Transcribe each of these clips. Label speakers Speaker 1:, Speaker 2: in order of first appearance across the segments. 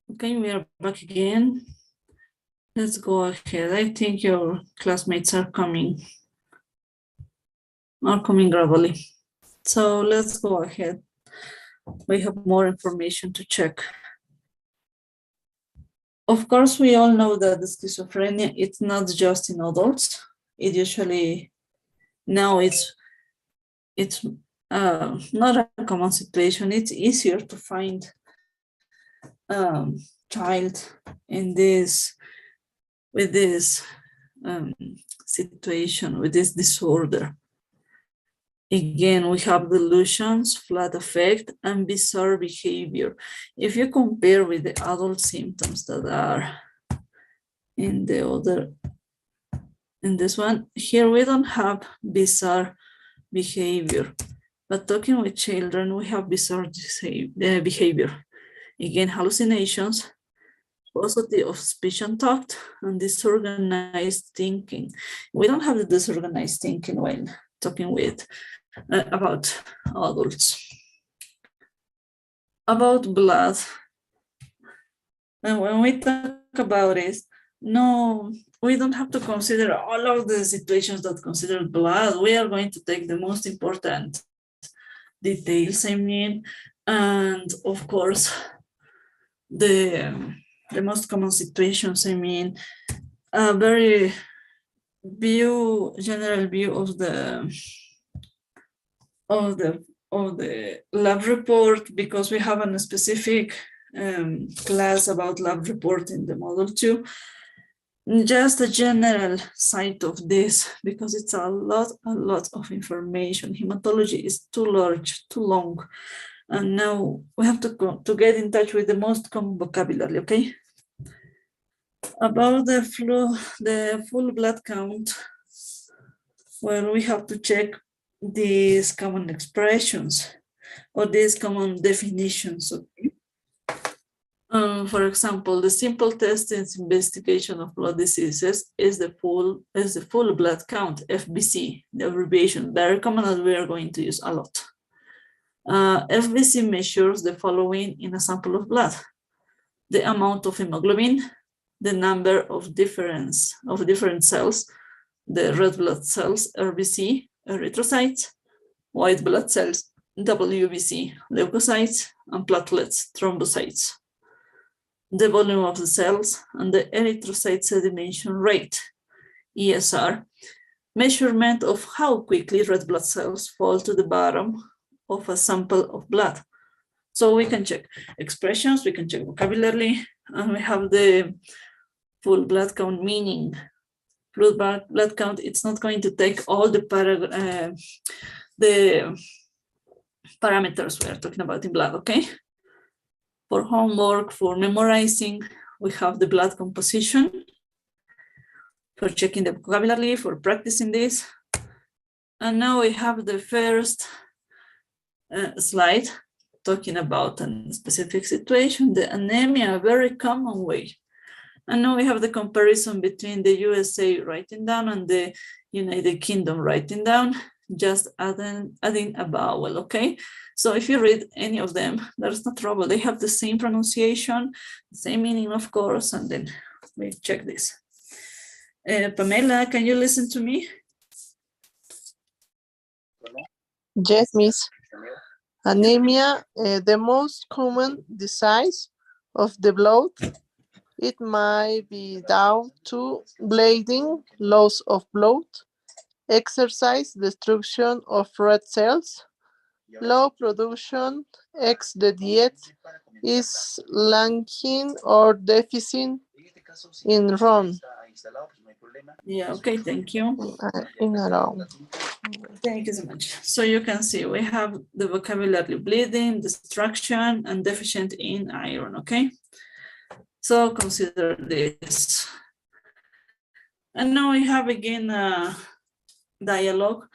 Speaker 1: Okay, we are back again. Let's go ahead. I think your classmates are coming gradually. So let's go ahead. We have more information to check. Of course, we all know that the schizophrenia, it's not just in adults. It usually, now it's not a common situation. It's easier to find child in this, with this situation, with this disorder. Again, we have delusions, flat affect, and bizarre behavior. If you compare with the adult symptoms that are in the other, in this one, here we don't have bizarre behavior, but talking with children, we have bizarre behavior. Again, hallucinations, paucity of speech and thought, and disorganized thinking. We don't have the disorganized thinking when talking with about adults. About blood, and when we talk about it, no, we don't have to consider all of the situations that consider blood. We are going to take the most important details, I mean, and of course, the most common situations, I mean, a very general view of the lab report, because we have a specific class about lab report in the model 2. Just a general side of this, because it's a lot of information. Hematology is too large, too long. And now we have to get in touch with the most common vocabulary, okay? About the full blood count, well, we have to check these common expressions or these common definitions. Okay? For example, the simple test in investigation of blood diseases is the full blood count, FBC, the abbreviation, very common that we are going to use a lot. FBC measures the following in a sample of blood: the amount of hemoglobin, the number of different cells, the red blood cells, RBC, erythrocytes, white blood cells, WBC, leukocytes, and platelets, thrombocytes, the volume of the cells, and the erythrocyte sedimation rate, ESR, measurement of how quickly red blood cells fall to the bottom of a sample of blood. So we can check expressions, we can check vocabulary, and we have the full blood count, meaning full blood count, it's not going to take all the parameters we are talking about in blood, okay? For homework, for memorizing, we have the blood composition, for checking the vocabulary, for practicing this. And now we have the first slide talking about a specific situation, the anemia, a very common way. And now we have the comparison between the USA writing down and the United Kingdom writing down, just adding a vowel, okay? So if you read any of them, there's no trouble. They have the same pronunciation, the same meaning, of course, and then we check this. Pamela, can you listen to me?
Speaker 2: Yes, Miss. Anemia, the most common disease of the blood. It might be down to bleeding, loss of blood, exercise, destruction of red cells, low production, the diet is lacking or deficient in iron.
Speaker 1: Yeah, okay, thank you. Thank you so much. So you can see we have the vocabulary: bleeding, destruction, and deficient in iron, okay? So consider this. And now we have again a dialogue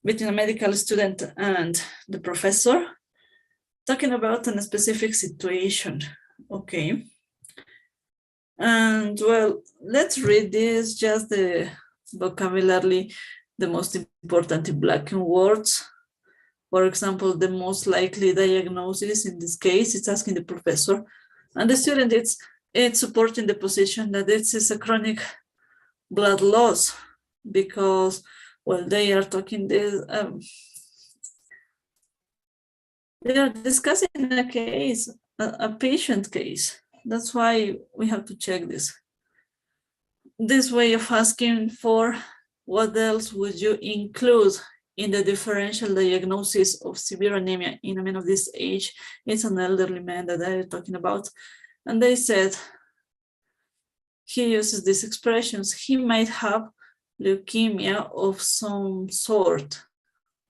Speaker 1: between a medical student and the professor, talking about a specific situation, okay? And well, let's read this, just the vocabulary, the most important in black and words. For example, the most likely diagnosis in this case, it's asking the professor, And the student, it's supporting the position that this is a chronic blood loss because, well, they are talking this, they are discussing a case, a patient case. That's why we have to check this. This way of asking for what else would you include in the differential diagnosis of severe anemia in a man of this age. It's an elderly man that I'm talking about. And they said, he uses these expressions, he might have leukemia of some sort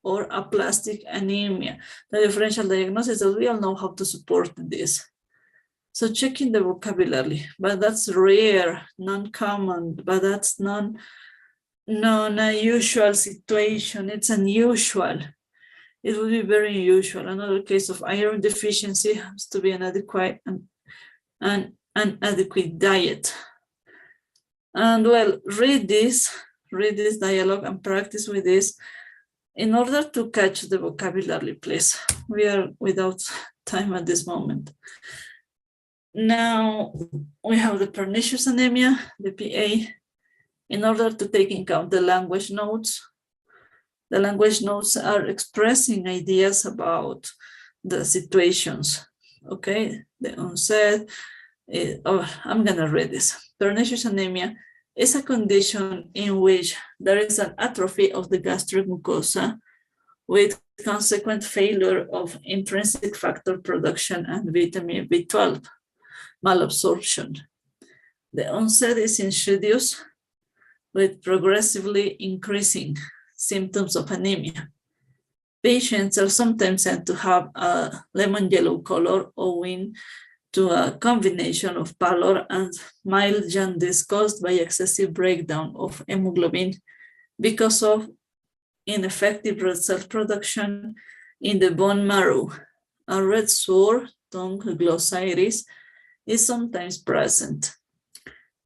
Speaker 1: or aplastic anemia. The differential diagnosis, that we all know how to support this. So checking the vocabulary, but that's rare, non-common, but that's non-usual situation. It's unusual. It would be very unusual. Another case of iron deficiency has to be an adequate diet. And well, read this dialogue and practice with this in order to catch the vocabulary, please. We are without time at this moment. Now we have the pernicious anemia, the PA, in order to take into account the language notes. The language notes are expressing ideas about the situations, okay? The onset, I'm gonna read this. Pernicious anemia is a condition in which there is an atrophy of the gastric mucosa with consequent failure of intrinsic factor production and vitamin B12 malabsorption. The onset is insidious with progressively increasing symptoms of anemia. Patients are sometimes said to have a lemon yellow color owing to a combination of pallor and mild jaundice caused by excessive breakdown of hemoglobin because of ineffective red cell production in the bone marrow. A red sore, tongue glossitis, is sometimes present.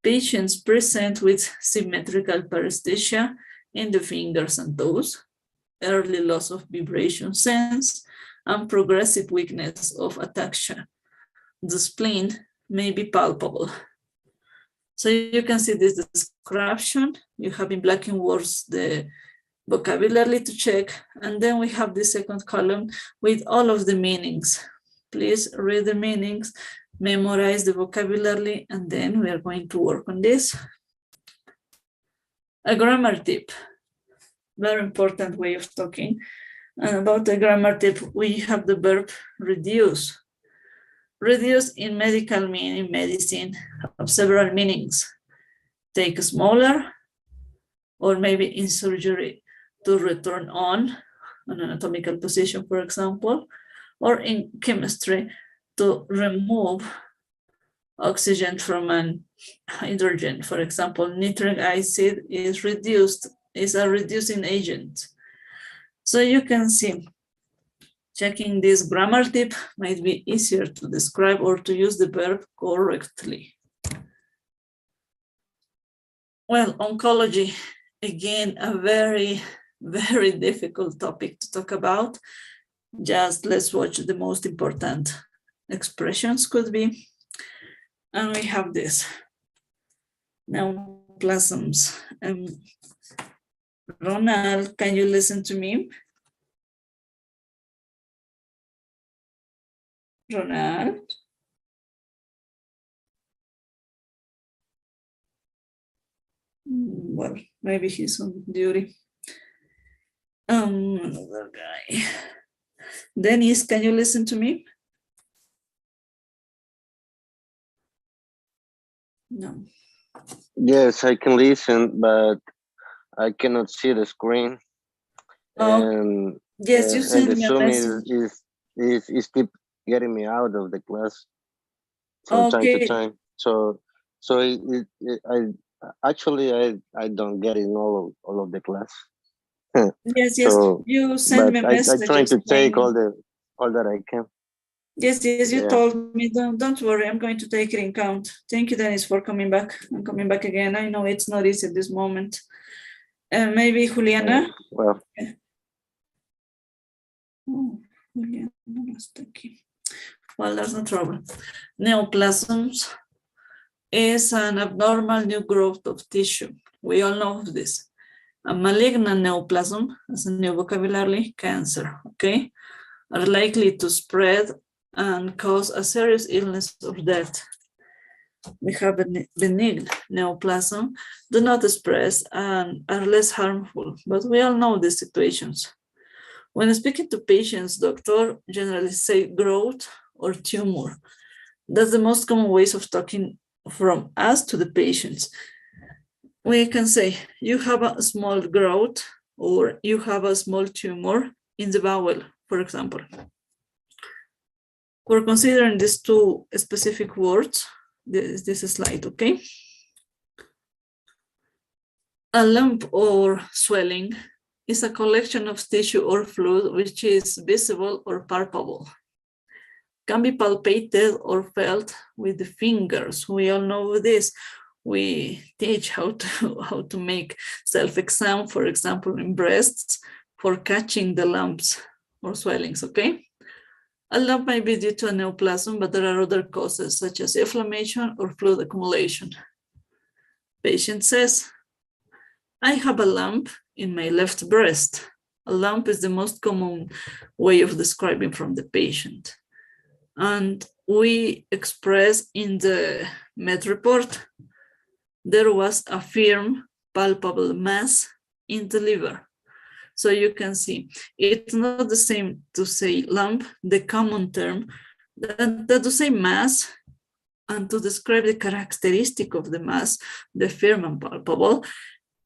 Speaker 1: Patients present with symmetrical paresthesia in the fingers and toes, early loss of vibration sense, and progressive weakness of ataxia. The spleen may be palpable. So you can see this description. You have in black and words the vocabulary to check, and then we have the second column with all of the meanings. Please read the meanings, memorize the vocabulary, and then we are going to work on this. A grammar tip, very important way of talking. And about the grammar tip, we have the verb reduce. Reduce in medical meaning, medicine, have several meanings. Take smaller, or maybe in surgery to return on an anatomical position, for example, or in chemistry to remove oxygen from an hydrogen. For example, nitric acid is a reducing agent. So you can see, checking this grammar tip might be easier to describe or to use the verb correctly. Well, oncology, again, a very, very difficult topic to talk about. Just let's watch the most important expressions could be. And we have this. Now, plasms. Ronald, can you listen to me? Ronald? Well, maybe he's on duty. Another guy. Dennis, can you listen to me? No.
Speaker 3: Yes, I can listen, but I cannot see the screen. And
Speaker 1: yes, you sent
Speaker 3: and the
Speaker 1: me a
Speaker 3: Zoom
Speaker 1: message.
Speaker 3: is keep getting me out of the class from time to time. So I don't get in all of the class.
Speaker 1: Yes,
Speaker 3: so,
Speaker 1: you sent me a message.
Speaker 3: I try to take all that I can.
Speaker 1: Yes, you told me, don't worry, I'm going to take it in count. Thank you, Dennis, for coming back. I'm coming back again. I know it's not easy at this moment. Maybe Juliana?
Speaker 3: Well.
Speaker 1: Oh, Juliana, no está aquí. Well, that's no trouble. Neoplasms is an abnormal new growth of tissue. We all know this. A malignant neoplasm, as a new vocabulary, cancer, okay, are likely to spread and cause a serious illness or death. We have benign neoplasm, do not express and are less harmful, but we all know these situations. When speaking to patients, doctor generally say growth or tumor. That's the most common ways of talking from us to the patients. We can say you have a small growth or you have a small tumor in the bowel, for example. We're considering these two specific words, this slide, okay? A lump or swelling is a collection of tissue or fluid which is visible or palpable. Can be palpated or felt with the fingers. We all know this. We teach how to make self-exam, for example, in breasts, for catching the lumps or swellings, okay? A lump may be due to a neoplasm, but there are other causes such as inflammation or fluid accumulation. Patient says, I have a lump in my left breast. A lump is the most common way of describing from the patient. And we express in the med report, there was a firm, palpable mass in the liver. So you can see, it's not the same to say lump, the common term, that to say mass, and to describe the characteristic of the mass, the firm and palpable,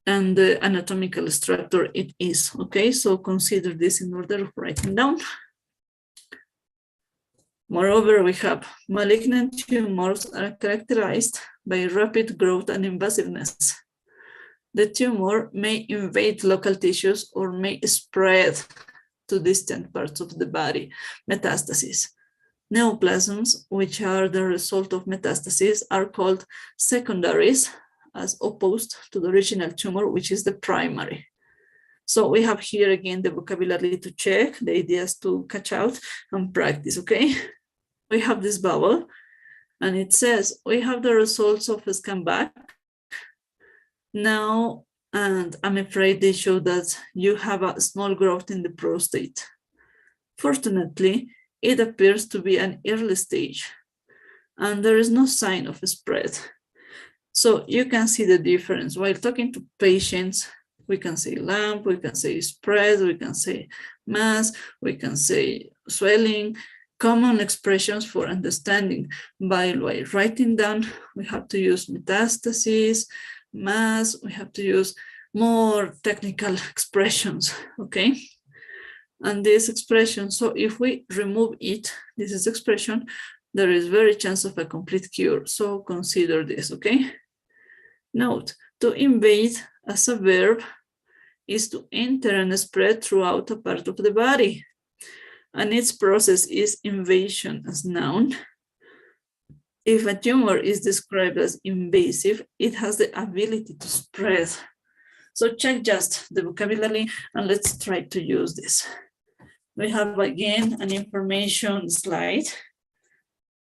Speaker 1: and the anatomical structure it is, okay? So consider this in order of writing down. Moreover, we have malignant tumors are characterized by rapid growth and invasiveness. The tumor may invade local tissues or may spread to distant parts of the body, metastases. Neoplasms, which are the result of metastases, are called secondaries, as opposed to the original tumor, which is the primary. So we have here again the vocabulary to check, the ideas to catch out and practice, okay? We have this bubble, and it says, we have the results of a scan back now, and I'm afraid they show that you have a small growth in the prostate. Fortunately, it appears to be an early stage, and there is no sign of a spread. So you can see the difference. While talking to patients, we can say lump, we can say spread, we can say mass, we can say swelling, common expressions for understanding. While writing down, we have to use metastases, mass, we have to use more technical expressions, okay? And this expression, so if we remove it, this is expression, there is very chance of a complete cure. So consider this, okay? Note, to invade as a verb is to enter and spread throughout a part of the body. And its process is invasion as noun. If a tumor is described as invasive, it has the ability to spread. So check just the vocabulary and let's try to use this. We have again an information slide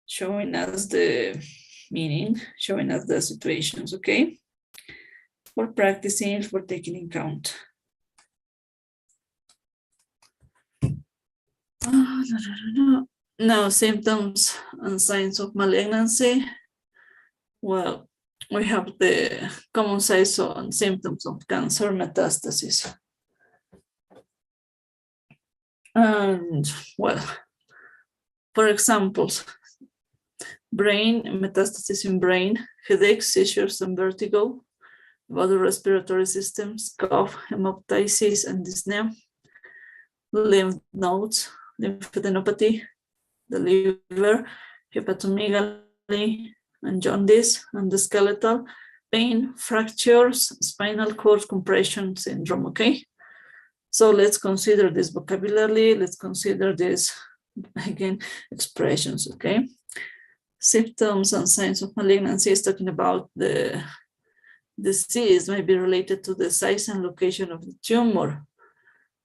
Speaker 1: showing us the meaning, showing us the situations, okay? For practicing, for taking in count. Now, symptoms and signs of malignancy. Well, we have the common signs and symptoms of cancer metastasis. And, well, for example, brain metastasis in brain, headaches, seizures, and vertigo, about the respiratory systems, cough, hemoptysis, and dyspnea, lymph nodes, lymphadenopathy, the liver, hepatomegaly, and jaundice, and the skeletal, pain, fractures, spinal cord compression syndrome, okay? So let's consider this vocabulary, let's consider this, again, expressions, okay? Symptoms and signs of malignancy is talking about the disease may be related to the size and location of the tumor.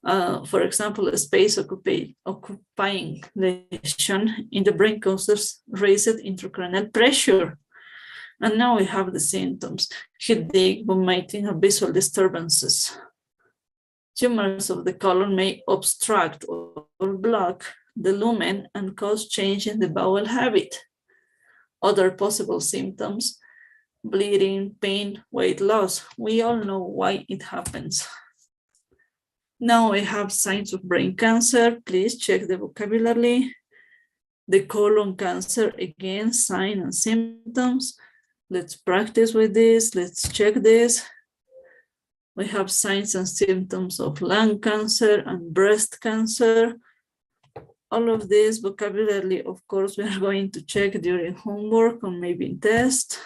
Speaker 1: For example, a space occupying lesion in the brain causes raised intracranial pressure. And now we have the symptoms: headache, vomiting, or visual disturbances. Tumors of the colon may obstruct or block the lumen and cause change in the bowel habit. Other possible symptoms: bleeding, pain, weight loss. We all know why it happens. Now we have signs of brain cancer. Please check the vocabulary. The colon cancer, again, sign and symptoms. Let's practice with this. Let's check this. We have signs and symptoms of lung cancer and breast cancer. All of this vocabulary, of course, we are going to check during homework or maybe in test.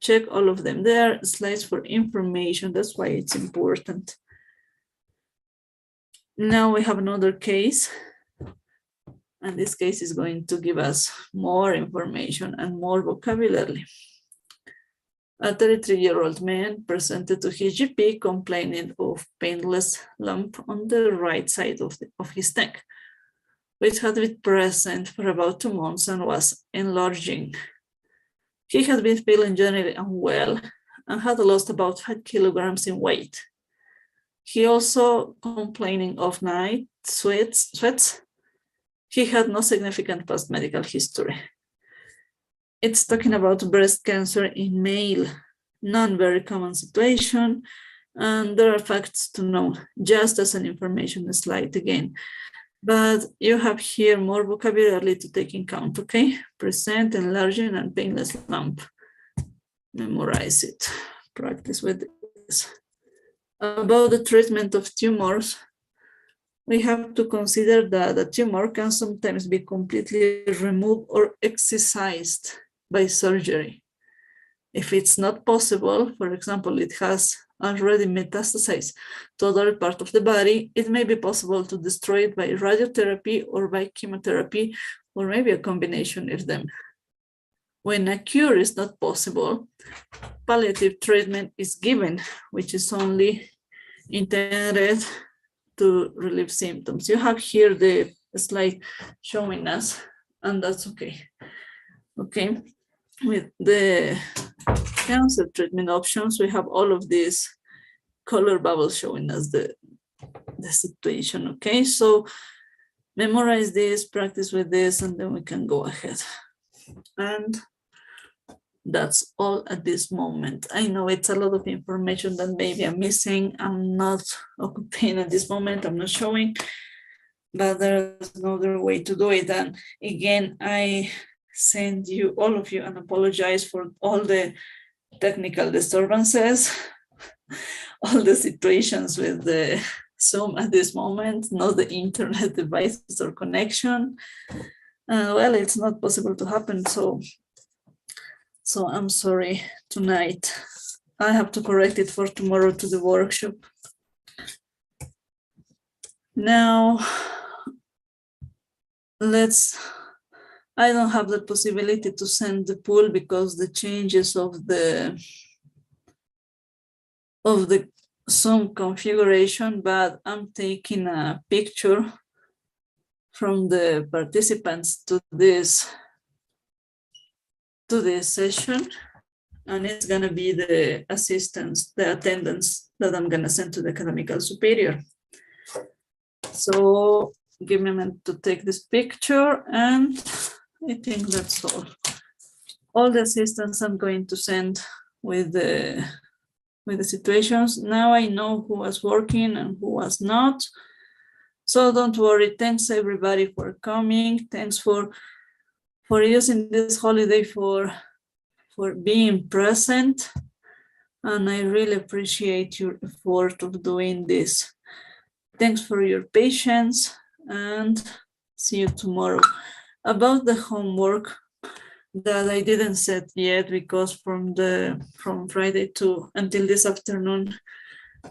Speaker 1: Check all of them there, slides for information. That's why it's important. Now we have another case. And this case is going to give us more information and more vocabulary. A 33-year-old man presented to his GP complaining of painless lump on the right side of his neck, which had been present for about 2 months and was enlarging. He had been feeling generally unwell and had lost about 5 kilograms in weight. He also complaining of night sweats. He had no significant past medical history. It's talking about breast cancer in male, non-very common situation, and there are facts to know, just as an information slide again. But you have here more vocabulary to take in count, okay? Present, enlarging, and painless lump. Memorize it, practice with this. About the treatment of tumors, we have to consider that the tumor can sometimes be completely removed or excised by surgery. If it's not possible, for example, it has already metastasized to other part of the body, it may be possible to destroy it by radiotherapy or by chemotherapy, or maybe a combination of them. When a cure is not possible, palliative treatment is given, which is only intended to relieve symptoms. You have here the slide showing us, and that's okay. Okay, with the cancer treatment options, we have all of these color bubbles showing us the situation, okay? So memorize this, practice with this, and then we can go ahead. And that's all at this moment. I know it's a lot of information that maybe I'm missing. I'm not occupying at this moment, I'm not showing, but there's no other way to do it. And again, I send you, all of you, and apologize for all the technical disturbances, all the situations with the Zoom at this moment, not the internet devices or connection. Well, it's not possible to happen, so I'm sorry tonight. I have to correct it for tomorrow to the workshop. Now, I don't have the possibility to send the pool because the changes of the Zoom configuration, but I'm taking a picture from the participants to this session, and it's gonna be the assistants, the attendance that I'm gonna send to the academical superior. So give me a minute to take this picture, and I think that's all. All the assistants I'm going to send with the situations. Now I know who was working and who was not. So don't worry. Thanks everybody for coming. Thanks for using this holiday for being present. And I really appreciate your effort of doing this. Thanks for your patience, and see you tomorrow. About the homework that I didn't set yet, because from Friday to until this afternoon,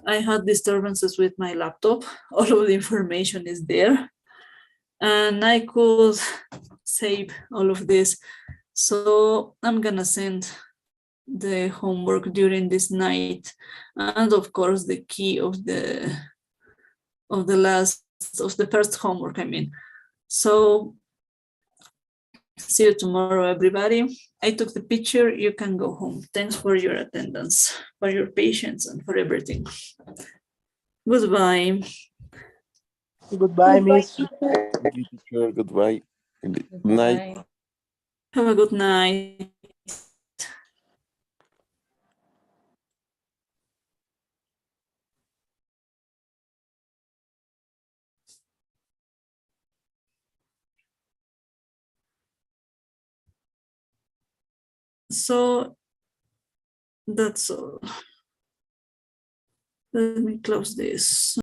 Speaker 1: I had disturbances with my laptop. All of the information is there, and I could save all of this. So I'm gonna send the homework during this night, and of course the key of of the first homework, I mean. So see you tomorrow, everybody. I took the picture, you can go home. Thanks for your attendance, for your patience, and for everything. Goodbye.
Speaker 2: Goodbye, Miss.
Speaker 4: Thank you, teacher. Goodbye. Good night.
Speaker 1: Have a good night. So that's all. Let me close this.